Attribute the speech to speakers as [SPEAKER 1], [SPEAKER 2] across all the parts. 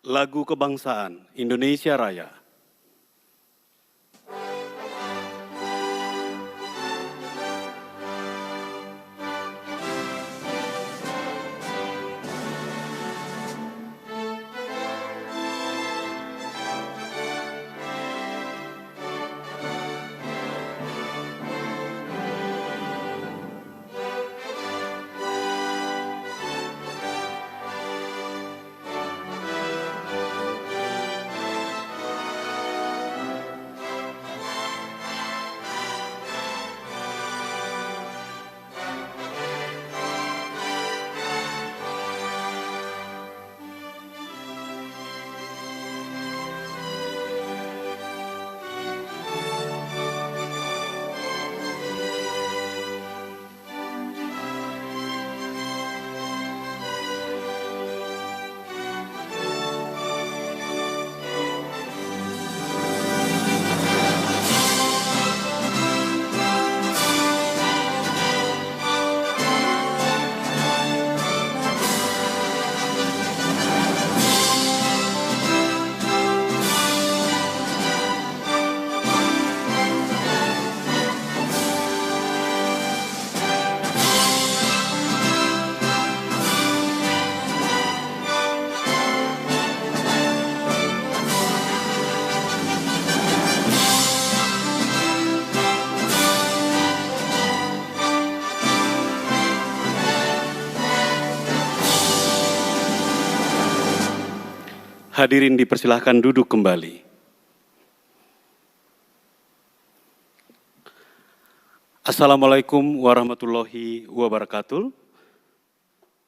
[SPEAKER 1] Lagu Kebangsaan Indonesia Raya. Hadirin dipersilahkan duduk kembali. Assalamualaikum warahmatullahi wabarakatuh.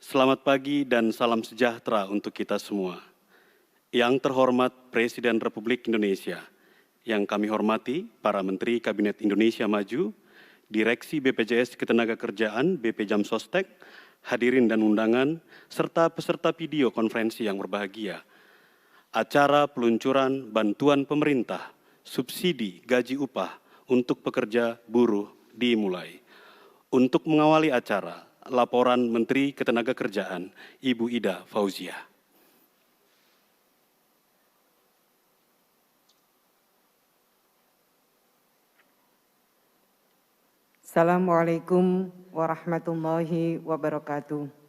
[SPEAKER 1] Selamat pagi dan salam sejahtera untuk kita semua. Yang terhormat Presiden Republik Indonesia, yang kami hormati para Menteri Kabinet Indonesia Maju, Direksi BPJS Ketenagakerjaan BP Jam Sostek, hadirin dan undangan, serta peserta video konferensi yang berbahagia. Acara peluncuran bantuan pemerintah, subsidi gaji upah untuk pekerja buruh dimulai. Untuk mengawali acara, laporan Menteri Ketenagakerjaan, Ibu Ida Fauzia.
[SPEAKER 2] Assalamualaikum warahmatullahi wabarakatuh.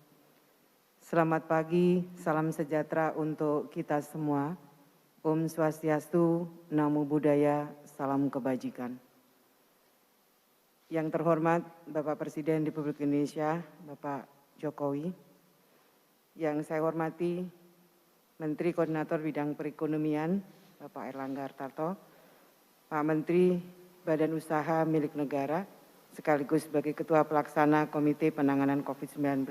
[SPEAKER 2] Selamat pagi, salam sejahtera untuk kita semua. Om Swastiastu, Namo Buddhaya, salam kebajikan. Yang terhormat Bapak Presiden Republik Indonesia, Bapak Jokowi. Yang saya hormati Menteri Koordinator Bidang Perekonomian, Bapak Erlangga Hartarto, Pak Menteri Badan Usaha Milik Negara, sekaligus sebagai Ketua Pelaksana Komite Penanganan COVID-19,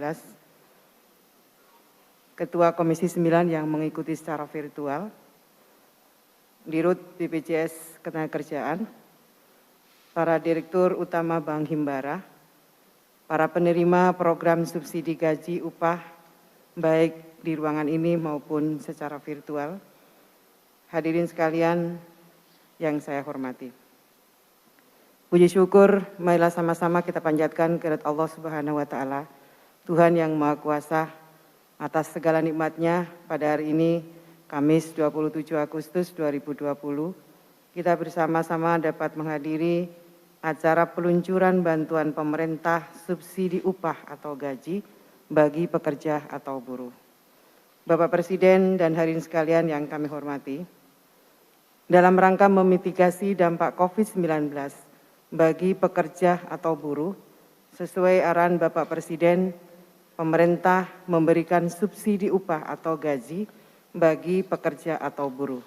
[SPEAKER 2] Ketua Komisi 9 yang mengikuti secara virtual, Dirut BPJS Ketenagakerjaan, para Direktur Utama Bank Himbara, para penerima program subsidi gaji upah baik di ruangan ini maupun secara virtual, hadirin sekalian yang saya hormati. Puji syukur, marilah sama-sama kita panjatkan kehadirat Allah Subhanahu wa Ta'ala, Tuhan yang Maha Kuasa, atas segala nikmatnya pada hari ini, Kamis 27 Agustus 2020, kita bersama-sama dapat menghadiri acara peluncuran bantuan pemerintah subsidi upah atau gaji bagi pekerja atau buruh. Bapak Presiden dan hadirin sekalian yang kami hormati, dalam rangka memitigasi dampak COVID-19 bagi pekerja atau buruh, sesuai arahan Bapak Presiden, pemerintah memberikan subsidi upah atau gaji bagi pekerja atau buruh.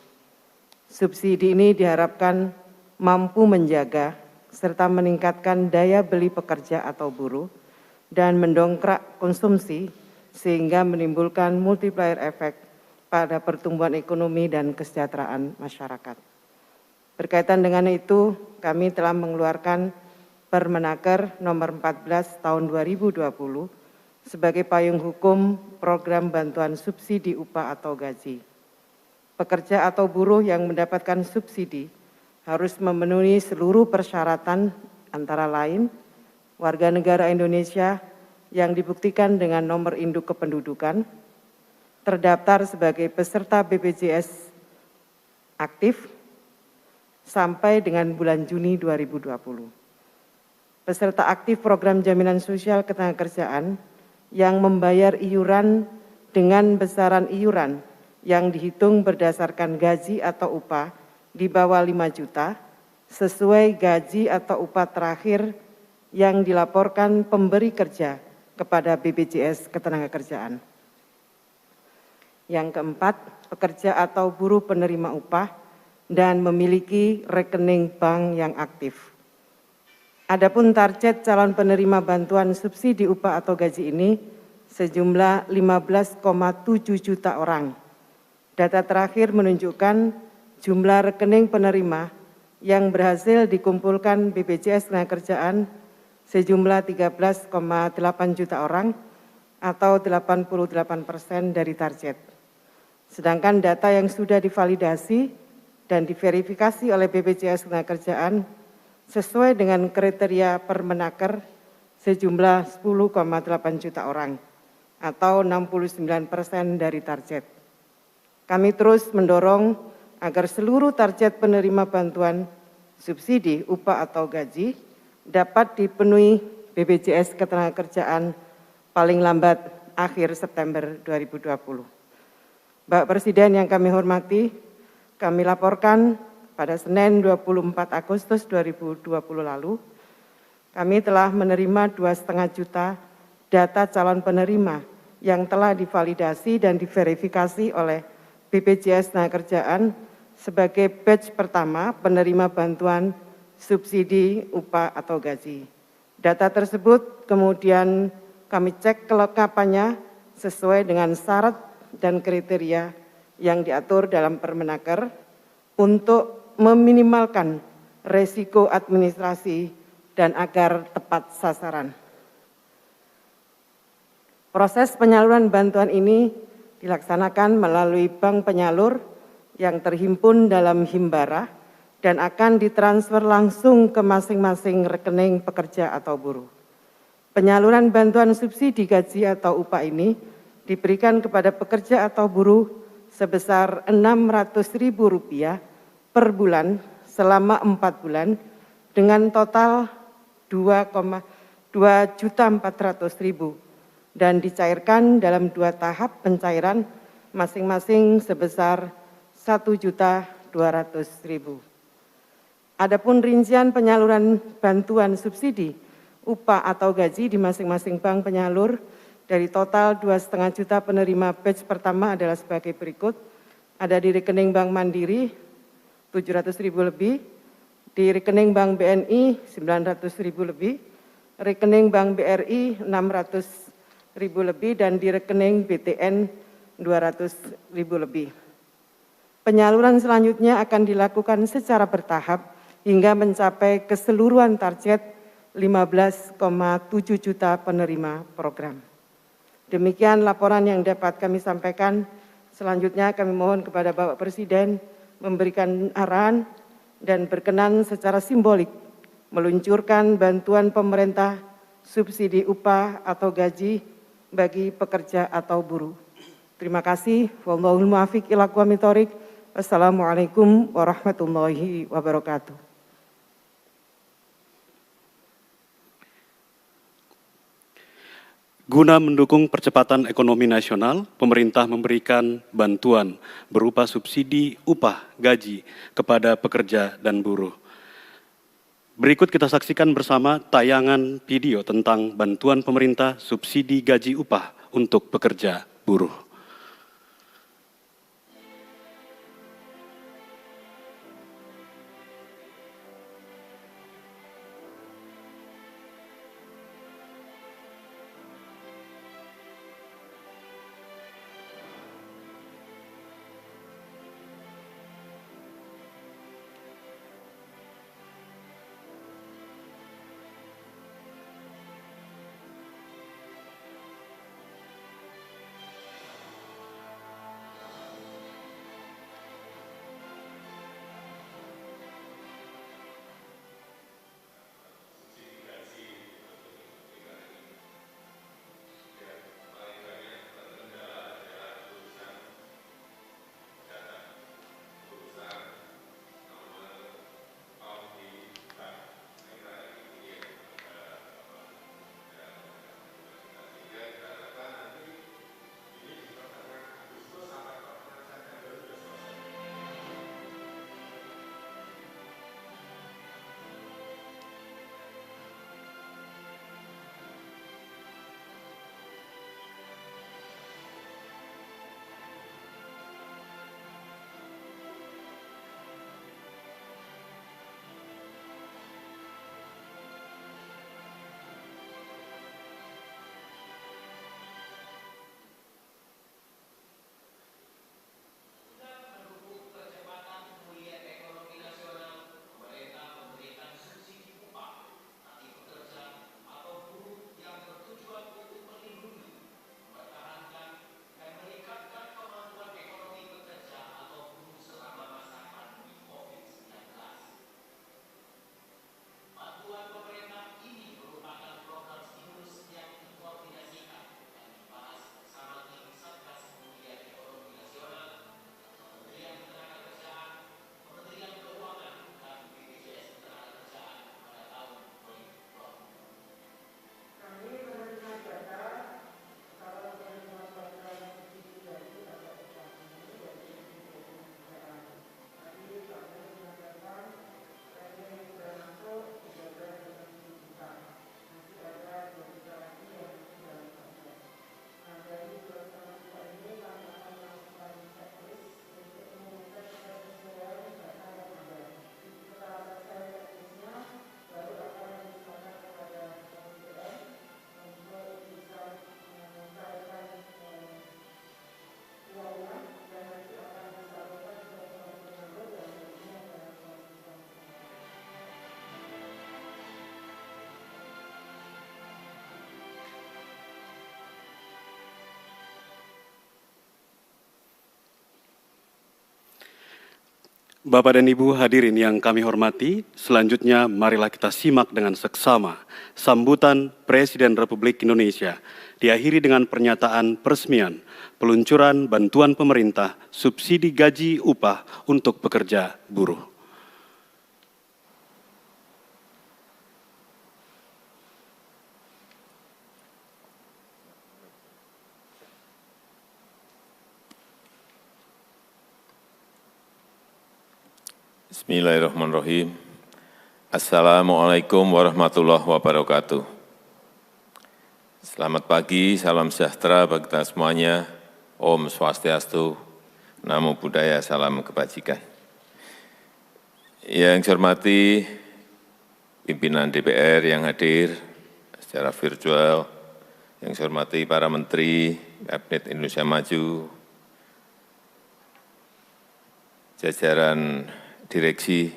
[SPEAKER 2] Subsidi ini diharapkan mampu menjaga serta meningkatkan daya beli pekerja atau buruh dan mendongkrak konsumsi sehingga menimbulkan multiplier effect pada pertumbuhan ekonomi dan kesejahteraan masyarakat. Berkaitan dengan itu, kami telah mengeluarkan Permenaker nomor 14 tahun 2020 sebagai payung hukum program bantuan subsidi upah atau gaji. Pekerja atau buruh yang mendapatkan subsidi harus memenuhi seluruh persyaratan antara lain warga negara Indonesia yang dibuktikan dengan nomor induk kependudukan, terdaftar sebagai peserta BPJS aktif sampai dengan bulan Juni 2020. Peserta aktif program jaminan sosial ketenagakerjaan yang membayar iuran dengan besaran iuran yang dihitung berdasarkan gaji atau upah di bawah 5 juta sesuai gaji atau upah terakhir yang dilaporkan pemberi kerja kepada BPJS Ketenagakerjaan. Yang keempat, pekerja atau buruh penerima upah dan memiliki rekening bank yang aktif. Adapun target calon penerima bantuan subsidi upah atau gaji ini sejumlah 15,7 juta orang. Data terakhir menunjukkan jumlah rekening penerima yang berhasil dikumpulkan BPJS Ketenagakerjaan sejumlah 13,8 juta orang atau 88% dari target. Sedangkan data yang sudah divalidasi dan diverifikasi oleh BPJS Ketenagakerjaan sesuai dengan kriteria Permenaker sejumlah 10,8 juta orang atau 69% dari target. Kami terus mendorong agar seluruh target penerima bantuan subsidi upah atau gaji dapat dipenuhi BPJS Ketenagakerjaan paling lambat akhir September 2020. Bapak Presiden yang kami hormati, kami laporkan pada Senin 24 Agustus 2020 lalu, kami telah menerima 2,5 juta data calon penerima yang telah divalidasi dan diverifikasi oleh BPJS Ketenagakerjaan sebagai batch pertama penerima bantuan subsidi upah atau gaji. Data tersebut kemudian kami cek kelengkapannya sesuai dengan syarat dan kriteria yang diatur dalam Permenaker untuk meminimalkan resiko administrasi dan agar tepat sasaran. Proses penyaluran bantuan ini dilaksanakan melalui bank penyalur yang terhimpun dalam Himbara dan akan ditransfer langsung ke masing-masing rekening pekerja atau buruh. Penyaluran bantuan subsidi gaji atau upah ini diberikan kepada pekerja atau buruh sebesar Rp600.000 per bulan selama 4 bulan dengan total 2.400.000 dan dicairkan dalam 2 tahap pencairan masing-masing sebesar 1.200.000. Adapun rincian penyaluran bantuan subsidi upah atau gaji di masing-masing bank penyalur dari total 2,5 juta penerima batch pertama adalah sebagai berikut. Ada di rekening Bank Mandiri 700.000 lebih, di rekening Bank BNI 900.000 lebih, rekening Bank BRI 600.000 lebih, dan di rekening BTN 200.000 lebih. Penyaluran selanjutnya akan dilakukan secara bertahap hingga mencapai keseluruhan target 15,7 juta penerima program. Demikian laporan yang dapat kami sampaikan. Selanjutnya kami mohon kepada Bapak Presiden memberikan arahan dan berkenan secara simbolik meluncurkan bantuan pemerintah subsidi upah atau gaji bagi pekerja atau buruh. Terima kasih. Wallahul muwaffiq ila aqwamit thoriq. Wassalamualaikum warahmatullahi wabarakatuh.
[SPEAKER 1] Guna mendukung percepatan ekonomi nasional, pemerintah memberikan bantuan berupa subsidi upah gaji kepada pekerja dan buruh. Berikut kita saksikan bersama tayangan video tentang bantuan pemerintah subsidi gaji upah untuk pekerja buruh. Bapak dan Ibu hadirin yang kami hormati, selanjutnya marilah kita simak dengan seksama sambutan Presiden Republik Indonesia, diakhiri dengan pernyataan peresmian peluncuran bantuan pemerintah subsidi gaji upah untuk pekerja buruh.
[SPEAKER 3] Bismillahirrahmanirrahim. Assalamualaikum warahmatullahi wabarakatuh. Selamat pagi, salam sejahtera bagi kita semuanya. Om Swastiastu, Namo Buddhaya, salam kebajikan. Yang saya hormati pimpinan DPR yang hadir secara virtual, yang saya hormati para Menteri Kabinet Indonesia Maju, jajaran Direksi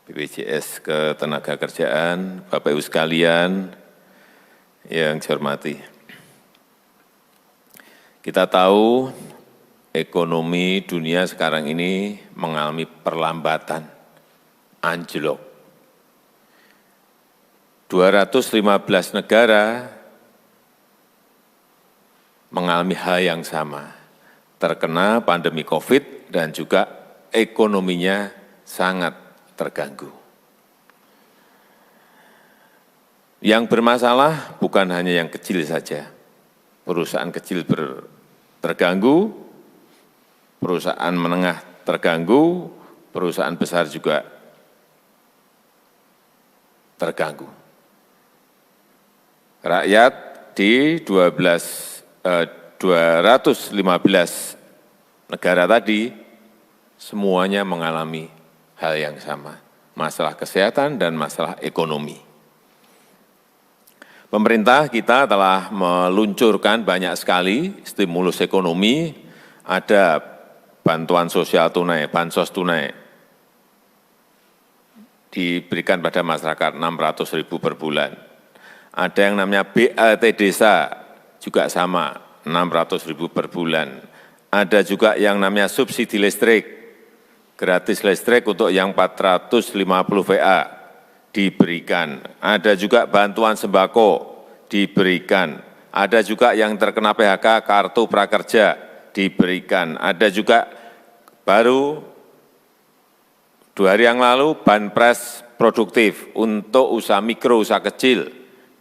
[SPEAKER 3] BPJS Ketenagakerjaan, Bapak Ibu sekalian yang saya hormati. Kita tahu ekonomi dunia sekarang ini mengalami perlambatan, anjlok. 215 negara mengalami hal yang sama, terkena pandemi COVID dan juga ekonominya sangat terganggu. Yang bermasalah bukan hanya yang kecil saja. Perusahaan kecil terganggu, perusahaan menengah terganggu, perusahaan besar juga terganggu. Rakyat di 215 negara tadi semuanya mengalami hal yang sama, masalah kesehatan dan masalah ekonomi. Pemerintah kita telah meluncurkan banyak sekali stimulus ekonomi, ada bantuan sosial tunai, bansos tunai, diberikan pada masyarakat 600.000 per bulan. Ada yang namanya BLT Desa, juga sama, 600.000 per bulan. Ada juga yang namanya subsidi listrik, gratis listrik untuk yang 450 VA diberikan. Ada juga bantuan sembako diberikan. Ada juga yang terkena PHK kartu prakerja diberikan. Ada juga baru 2 hari yang lalu banpres produktif untuk usaha mikro, usaha kecil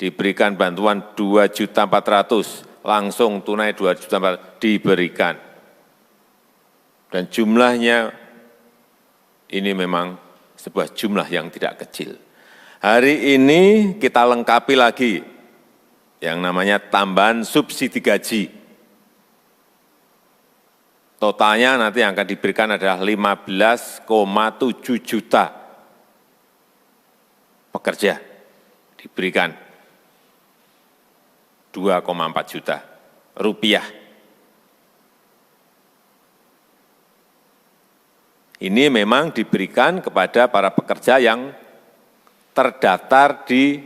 [SPEAKER 3] diberikan bantuan 2.400.000 langsung tunai 2.400.000 diberikan. Dan jumlahnya ini memang sebuah jumlah yang tidak kecil. Hari ini kita lengkapi lagi yang namanya tambahan subsidi gaji. Totalnya nanti yang akan diberikan adalah 15,7 juta pekerja. Diberikan 2,4 juta rupiah. Ini memang diberikan kepada para pekerja yang terdaftar di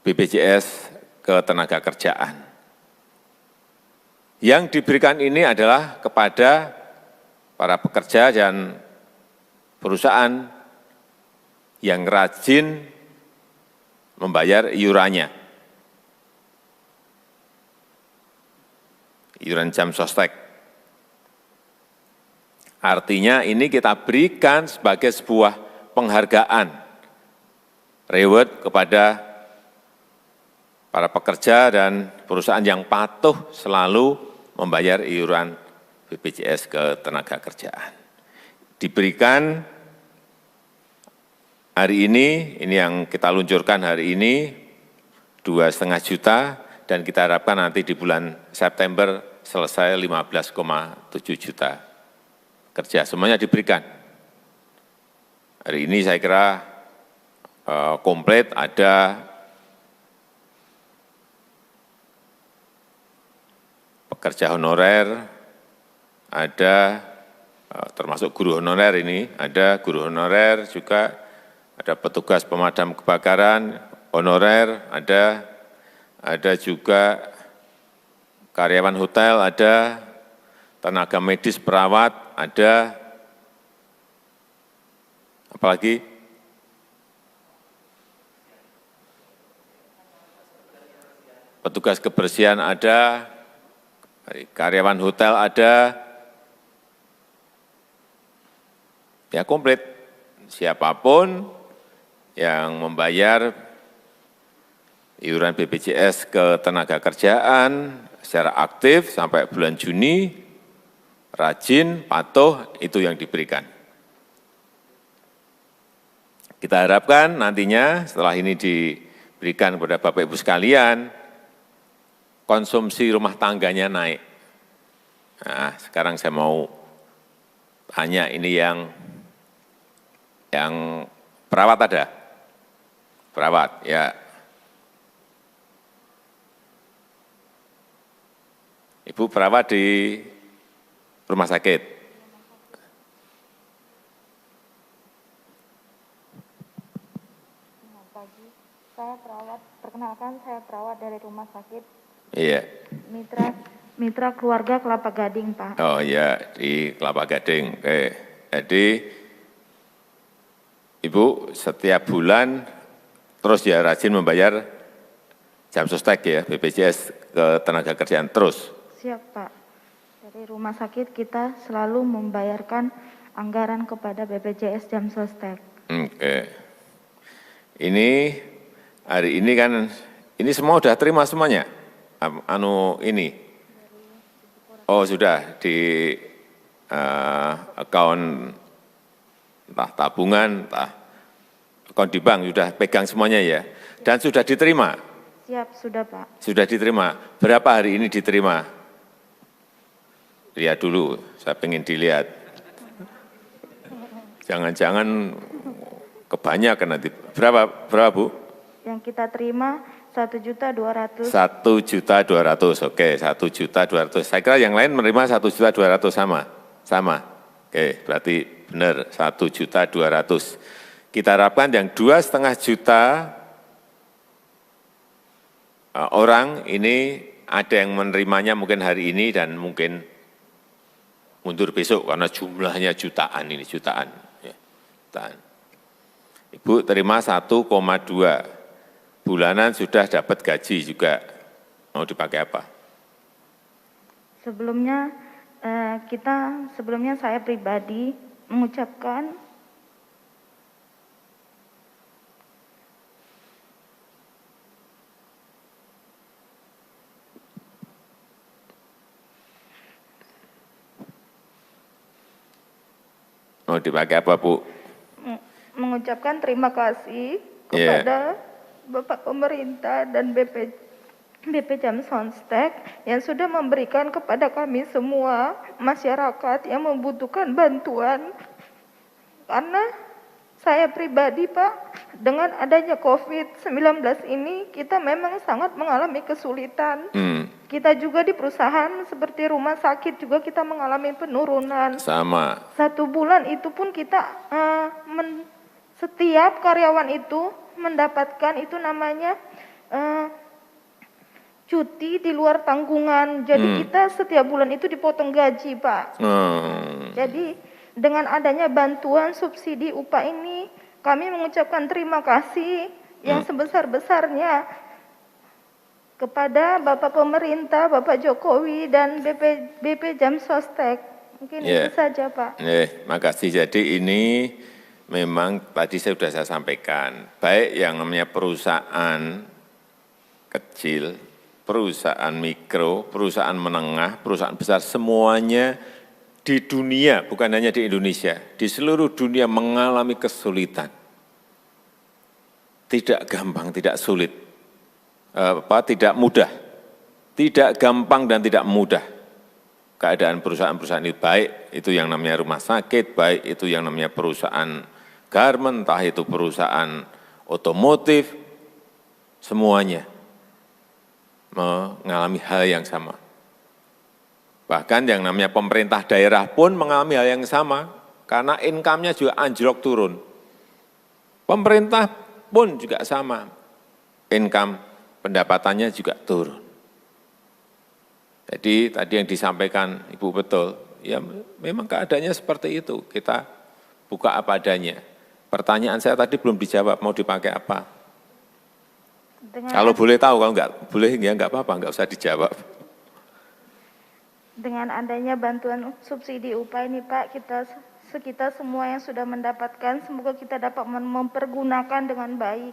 [SPEAKER 3] BPJS Ketenagakerjaan. Yang diberikan ini adalah kepada para pekerja dan perusahaan yang rajin membayar iurannya. Iuran jam sostek. Artinya ini kita berikan sebagai sebuah penghargaan, reward kepada para pekerja dan perusahaan yang patuh selalu membayar iuran BPJS Ketenagakerjaan. Diberikan hari ini yang kita luncurkan hari ini, 2,5 juta, dan kita harapkan nanti di bulan September selesai 15,7 juta. Kerja, semuanya diberikan. Hari ini saya kira komplit, ada pekerja honorer, ada termasuk guru honorer ini, ada guru honorer juga, ada petugas pemadam kebakaran honorer, ada juga karyawan hotel, ada tenaga medis, perawat, ada Apalagi petugas kebersihan ada, karyawan hotel ada, ya komplit. Siapapun yang membayar iuran BPJS ke tenaga kerjaan secara aktif sampai bulan Juni, rajin, patuh, itu yang diberikan. Kita harapkan nantinya setelah ini diberikan kepada Bapak Ibu sekalian, konsumsi rumah tangganya naik. Nah, sekarang saya mau tanya ini yang perawat ada? Perawat, ya. Ibu perawat di rumah sakit.
[SPEAKER 4] Selamat pagi, saya perawat. Perkenalkan, saya perawat dari rumah sakit
[SPEAKER 3] Iya.
[SPEAKER 4] Mitra Keluarga Kelapa Gading, Pak.
[SPEAKER 3] Oh iya, di Kelapa Gading. Oke. Jadi Ibu setiap bulan terus ya rajin membayar jam sostek ya, BPJS ke tenaga kerjaan terus.
[SPEAKER 4] Siap, Pak. Dari rumah sakit kita selalu membayarkan anggaran kepada BPJS Jam Sostek.
[SPEAKER 3] Oke. Ini hari ini kan, ini semua sudah terima semuanya? Ini? Oh sudah, di akun entah tabungan, entah akun di bank, sudah pegang semuanya ya? Dan sudah diterima?
[SPEAKER 4] Siap, sudah Pak.
[SPEAKER 3] Sudah diterima. Berapa hari ini diterima? Lihat dulu, saya ingin dilihat. Jangan-jangan kebanyakan nanti. Berapa Bu?
[SPEAKER 4] Yang kita terima 1.200.000.
[SPEAKER 3] 1.200.000, oke, 1.200.000. Saya kira yang lain menerima 1.200.000 sama? Sama? Oke, berarti benar 1.200.000. Kita harapkan yang 2,5 juta orang ini ada yang menerimanya mungkin hari ini dan mungkin mundur besok karena jumlahnya jutaan ini, jutaan. Ya, jutaan. Ibu terima 1,2 bulanan sudah dapat gaji juga. Mau dipakai apa?
[SPEAKER 4] Sebelumnya saya pribadi mengucapkan
[SPEAKER 3] Mau dipakai apa, Bu?
[SPEAKER 4] mengucapkan terima kasih kepada Bapak Pemerintah dan BP Jam Sostek yang sudah memberikan kepada kami semua masyarakat yang membutuhkan bantuan. Karena saya pribadi Pak, dengan adanya COVID-19 ini kita memang sangat mengalami kesulitan. Kita juga di perusahaan seperti rumah sakit juga kita mengalami penurunan.
[SPEAKER 3] Sama.
[SPEAKER 4] 1 bulan itu pun kita setiap karyawan itu mendapatkan itu namanya cuti di luar tanggungan. Jadi kita setiap bulan itu dipotong gaji, Pak. Jadi dengan adanya bantuan subsidi upah ini, kami mengucapkan terima kasih yang sebesar-besarnya kepada Bapak Pemerintah, Bapak Jokowi dan BP Jam Sostek. Mungkin itu saja, Pak.
[SPEAKER 3] Makasih. Jadi ini memang tadi sudah saya sampaikan, baik yang namanya perusahaan kecil, perusahaan mikro, perusahaan menengah, perusahaan besar, semuanya di dunia, bukan hanya di Indonesia, di seluruh dunia mengalami kesulitan. Tidak gampang, tidak sulit, tidak mudah, tidak gampang dan tidak mudah. Keadaan perusahaan-perusahaan itu baik, itu yang namanya rumah sakit, baik itu yang namanya perusahaan garment, entah itu perusahaan otomotif, semuanya mengalami hal yang sama. Bahkan yang namanya pemerintah daerah pun mengalami hal yang sama, karena income-nya juga anjlok turun. Pemerintah pun juga sama, income pendapatannya juga turun. Jadi tadi yang disampaikan Ibu betul, ya memang keadaannya seperti itu, kita buka apa adanya. Pertanyaan saya tadi belum dijawab, mau dipakai apa?
[SPEAKER 4] Dengan,
[SPEAKER 3] Kalau boleh tahu, kalau nggak boleh ya nggak apa-apa, nggak usah dijawab.
[SPEAKER 4] dengan adanya bantuan subsidi upah ini Pak, kita semua yang sudah mendapatkan, semoga kita dapat mempergunakan dengan baik.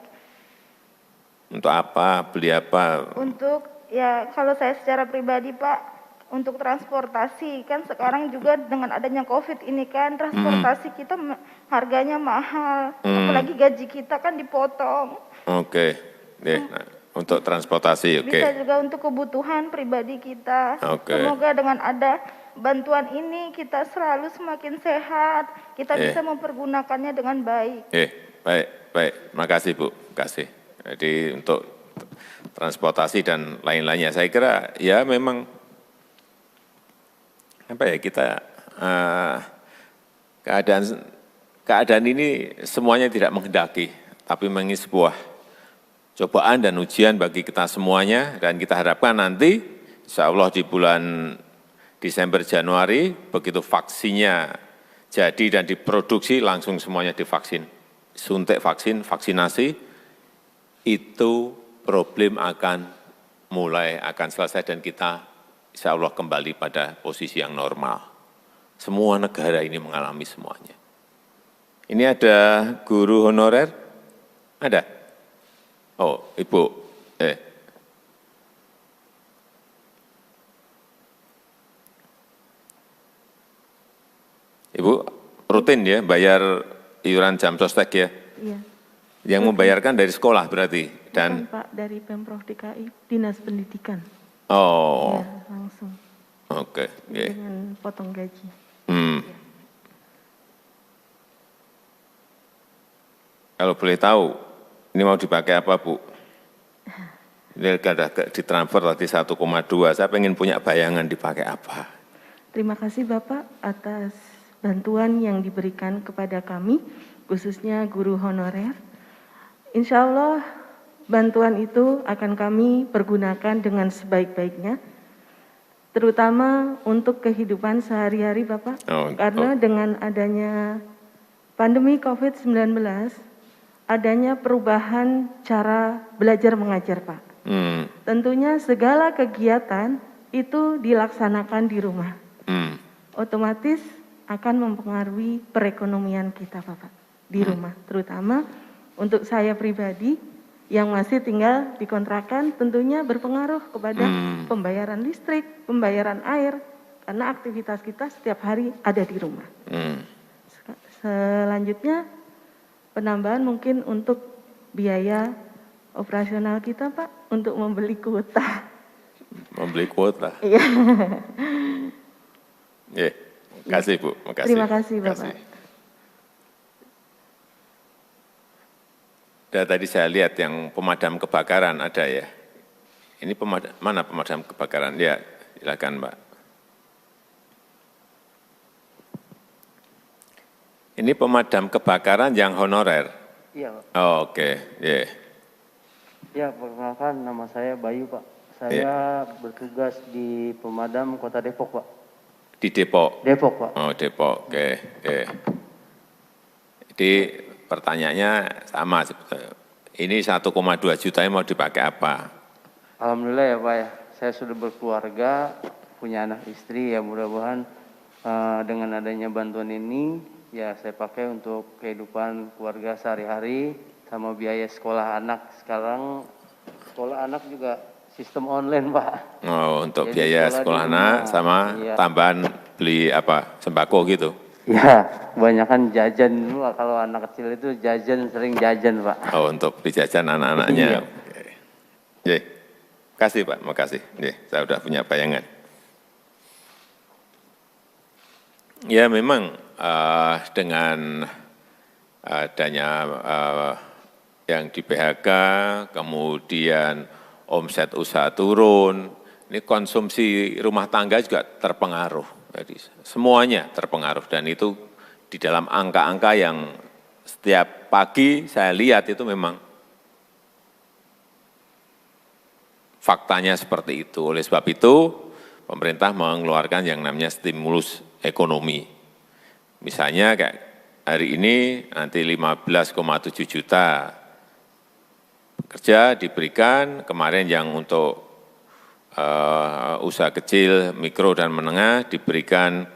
[SPEAKER 3] Untuk apa? Beli apa?
[SPEAKER 4] Untuk, ya kalau saya secara pribadi Pak, untuk transportasi, kan sekarang juga dengan adanya COVID ini kan, transportasi kita harganya mahal, apalagi gaji kita kan dipotong.
[SPEAKER 3] Oke, nah, untuk transportasi, oke.
[SPEAKER 4] Bisa juga untuk kebutuhan pribadi kita.
[SPEAKER 3] Oke.
[SPEAKER 4] Semoga dengan ada bantuan ini kita selalu semakin sehat, kita bisa mempergunakannya dengan baik.
[SPEAKER 3] Baik. Makasih Bu, kasih. Jadi untuk transportasi dan lain-lainnya, saya kira ya memang apa ya kita keadaan ini semuanya tidak menghendaki, tapi menjadi sebuah cobaan dan ujian bagi kita semuanya, dan kita harapkan nanti insya Allah di bulan Desember Januari begitu vaksinnya jadi dan diproduksi langsung semuanya divaksin, suntik vaksin, vaksinasi, itu problem akan selesai dan kita insya Allah kembali pada posisi yang normal. Semua negara ini mengalami semuanya. Ini ada guru honorer? Ada? Oh, Ibu. Ibu rutin ya bayar iuran jam sostek ya?
[SPEAKER 5] Iya.
[SPEAKER 3] Yang membayarkan dari sekolah berarti? Dan
[SPEAKER 5] Bukan, Pak, dari Pemprov DKI, Dinas Pendidikan.
[SPEAKER 3] Oh.
[SPEAKER 5] Ya, langsung.
[SPEAKER 3] Oke. Yeah.
[SPEAKER 5] Dengan potong gaji.
[SPEAKER 3] Kalau boleh tahu, ini mau dipakai apa Bu? Ini ada ditransfer tadi 1,2, saya pengen punya bayangan dipakai apa.
[SPEAKER 5] Terima kasih Bapak atas bantuan yang diberikan kepada kami, khususnya guru honorer. Insya Allah bantuan itu akan kami pergunakan dengan sebaik-baiknya, terutama untuk kehidupan sehari-hari Bapak. Karena dengan adanya pandemi COVID-19, adanya perubahan cara belajar mengajar Pak. Tentunya segala kegiatan itu dilaksanakan di rumah. Otomatis akan mempengaruhi perekonomian kita Bapak di rumah. Terutama untuk saya pribadi yang masih tinggal di kontrakan tentunya berpengaruh kepada pembayaran listrik, pembayaran air. Karena aktivitas kita setiap hari ada di rumah. Selanjutnya penambahan mungkin untuk biaya operasional kita Pak, untuk membeli kuota.
[SPEAKER 3] Membeli kuota?
[SPEAKER 5] Iya.
[SPEAKER 3] Makasih Bu, makasih.
[SPEAKER 5] Terima kasih Bapak.
[SPEAKER 3] Dan tadi saya lihat yang pemadam kebakaran ada ya. Ini mana pemadam kebakaran? Ya, silakan Mbak. Ini pemadam kebakaran yang honorer?
[SPEAKER 6] Iya Pak.
[SPEAKER 3] Oh, oke. Yeah.
[SPEAKER 6] Ya, perkenalkan nama saya Bayu Pak. Saya bertugas di pemadam Kota Depok Pak.
[SPEAKER 3] Di Depok?
[SPEAKER 6] Depok Pak.
[SPEAKER 3] Oh Depok, oke. Jadi pertanyaannya sama sebetulnya. Ini 1,2 juta mau dipakai apa?
[SPEAKER 6] Alhamdulillah ya Pak ya. Saya sudah berkeluarga, punya anak istri ya, mudah-mudahan dengan adanya bantuan ini ya saya pakai untuk kehidupan keluarga sehari-hari sama biaya sekolah anak. Sekarang sekolah anak juga sistem online Pak.
[SPEAKER 3] Oh, untuk
[SPEAKER 6] jadi
[SPEAKER 3] biaya sekolah anak sama tambahan beli apa, sembako gitu?
[SPEAKER 6] Ya, kebanyakan jajan dulu kalau anak kecil itu sering jajan Pak.
[SPEAKER 3] Oh, untuk beli jajan anak-anaknya. Iya. Makasih Pak, makasih. Saya sudah punya bayangan. Ya memang dengan adanya yang di PHK, kemudian omset usaha turun, ini konsumsi rumah tangga juga terpengaruh. Jadi semuanya terpengaruh dan itu di dalam angka-angka yang setiap pagi saya lihat itu memang faktanya seperti itu. Oleh sebab itu pemerintah mengeluarkan yang namanya stimulus ekonomi. Misalnya kayak hari ini nanti 15,7 juta pekerja diberikan, kemarin yang untuk usaha kecil, mikro, dan menengah diberikan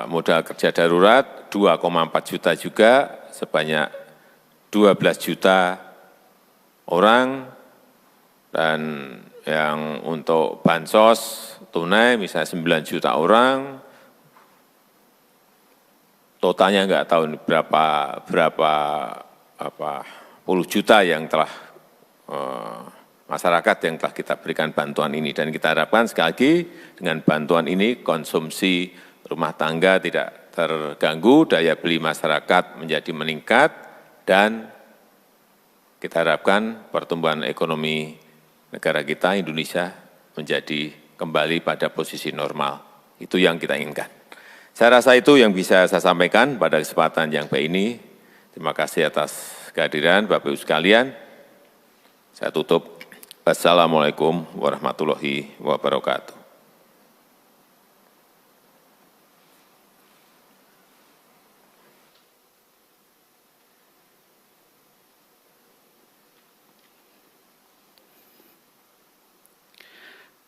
[SPEAKER 3] modal kerja darurat 2,4 juta juga, sebanyak 12 juta orang, dan yang untuk bansos tunai misalnya 9 juta orang, totalnya enggak tahu berapa puluh juta yang telah masyarakat yang telah kita berikan bantuan ini. Dan kita harapkan sekali lagi dengan bantuan ini konsumsi rumah tangga tidak terganggu, daya beli masyarakat menjadi meningkat, dan kita harapkan pertumbuhan ekonomi negara kita, Indonesia, menjadi kembali pada posisi normal. Itu yang kita inginkan. Saya rasa itu yang bisa saya sampaikan pada kesempatan yang baik ini. Terima kasih atas kehadiran Bapak Ibu sekalian. Saya tutup. Wassalamualaikum warahmatullahi wabarakatuh.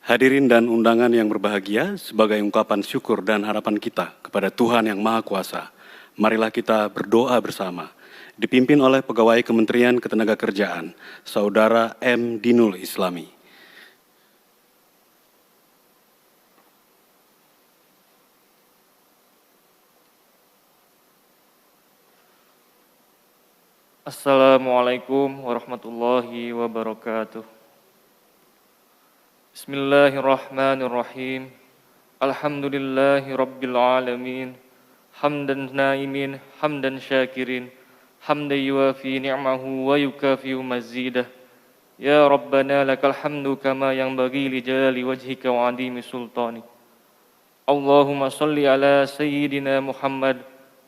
[SPEAKER 1] Hadirin dan undangan yang berbahagia, sebagai ungkapan syukur dan harapan kita kepada Tuhan Yang Maha Kuasa, marilah kita berdoa bersama, dipimpin oleh Pegawai Kementerian Ketenagakerjaan, Saudara M. Dinul Islami.
[SPEAKER 7] Assalamualaikum warahmatullahi wabarakatuh. Bismillahirrahmanirrahim. Alhamdulillahi rabbil alamin. Hamdan naimin, hamdan syakirin, hamdan yuafi ni'mahu wa yukafi'u mazidah. Ya Rabbana lakal hamdu kama yanbaghi li jalali wajhika wa 'azimi sultani. Allahumma salli ala sayyidina Muhammad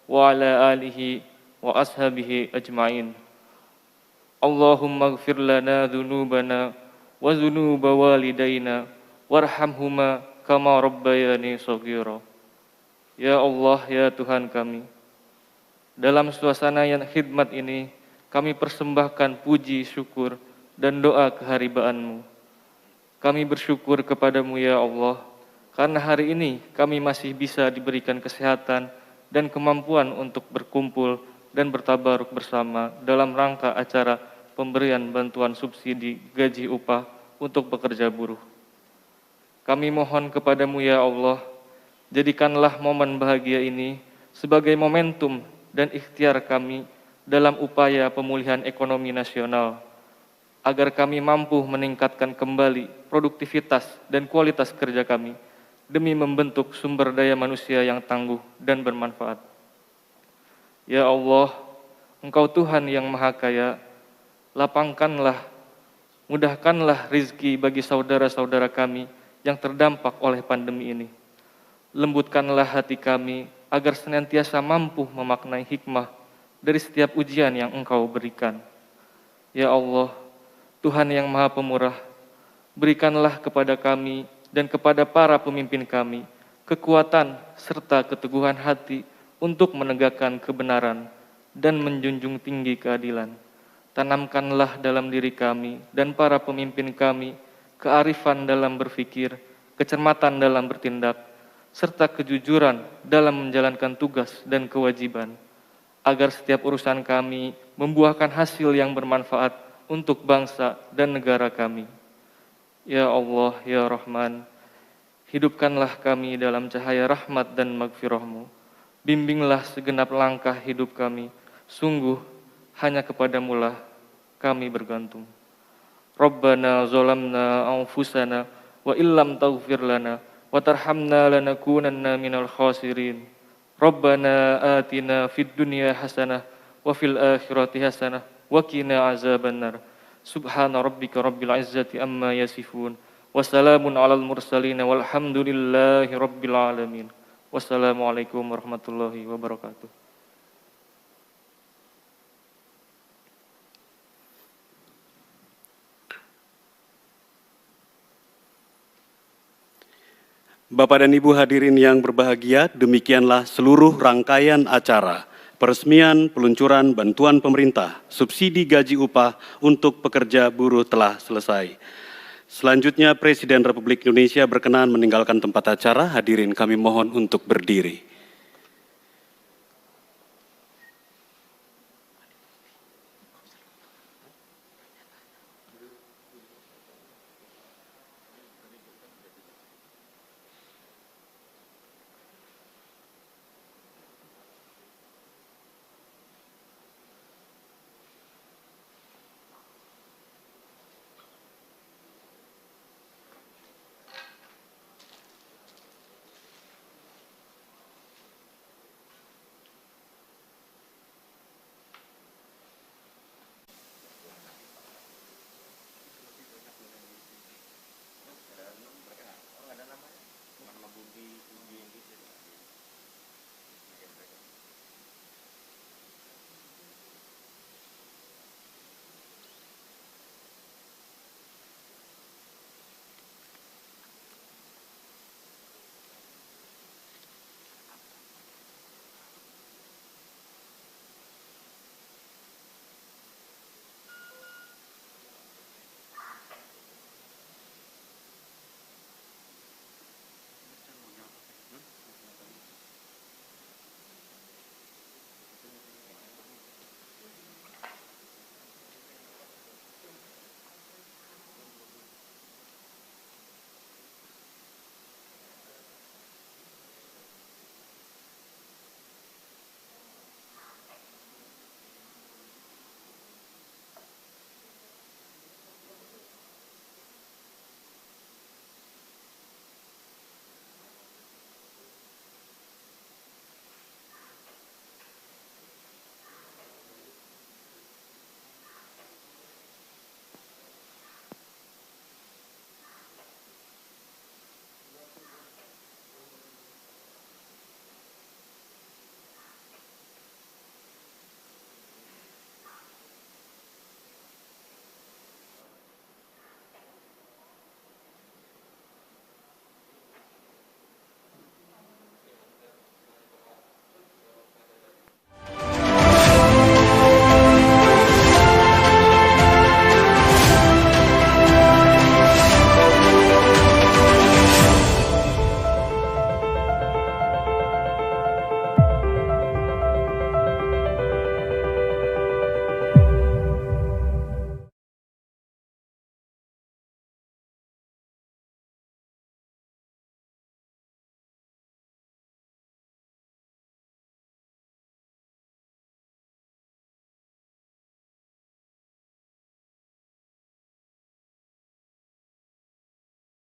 [SPEAKER 7] wa ala alihi wa ashabihi ajma'in. Allahumma ighfir lana dhunubana wa dhunuba walidayna warhamhuma kama rabbayani shaghira. Ya Allah, ya Tuhan kami, dalam suasana yang khidmat ini, kami persembahkan puji, syukur, dan doa keharibaanmu. Kami bersyukur kepadamu ya Allah, karena hari ini kami masih bisa diberikan kesehatan dan kemampuan untuk berkumpul dan bertabaruk bersama dalam rangka acara pemberian bantuan subsidi gaji upah untuk pekerja buruh. Kami mohon kepadamu ya Allah, jadikanlah momen bahagia ini sebagai momentum dan ikhtiar kami dalam upaya pemulihan ekonomi nasional, agar kami mampu meningkatkan kembali produktivitas dan kualitas kerja kami demi membentuk sumber daya manusia yang tangguh dan bermanfaat. Ya Allah, Engkau Tuhan yang Maha Kaya, lapangkanlah, mudahkanlah rizki bagi saudara-saudara kami yang terdampak oleh pandemi ini. Lembutkanlah hati kami agar senantiasa mampu memaknai hikmah dari setiap ujian yang Engkau berikan. Ya Allah, Tuhan yang Maha Pemurah, berikanlah kepada kami dan kepada para pemimpin kami kekuatan serta keteguhan hati untuk menegakkan kebenaran dan menjunjung tinggi keadilan. Tanamkanlah dalam diri kami dan para pemimpin kami kearifan dalam berpikir, kecermatan dalam bertindak, serta kejujuran dalam menjalankan tugas dan kewajiban, agar setiap urusan kami membuahkan hasil yang bermanfaat untuk bangsa dan negara kami. Ya Allah, ya Rahman, hidupkanlah kami dalam cahaya rahmat dan magfirah-Mu. Bimbinglah segenap langkah hidup kami, sungguh hanya kepadamu lah kami bergantung. Rabbana zalamna anfusana wa illam taghfir lana wa tarhamna lanakunanna minal khasirin. Rabbana atina fid dunya hasanah wa fil akhirati hasanah wa qina azabannar. Subhana rabbika rabbil izzati amma yasifun wa salamun alal mursalin walhamdulillahi rabbil alamin. Wassalamualaikum warahmatullahi wabarakatuh.
[SPEAKER 1] Bapak dan Ibu hadirin yang berbahagia, demikianlah seluruh rangkaian acara peresmian peluncuran bantuan pemerintah subsidi gaji upah untuk pekerja buruh telah selesai. Selanjutnya Presiden Republik Indonesia berkenan meninggalkan tempat acara. Hadirin kami mohon untuk berdiri.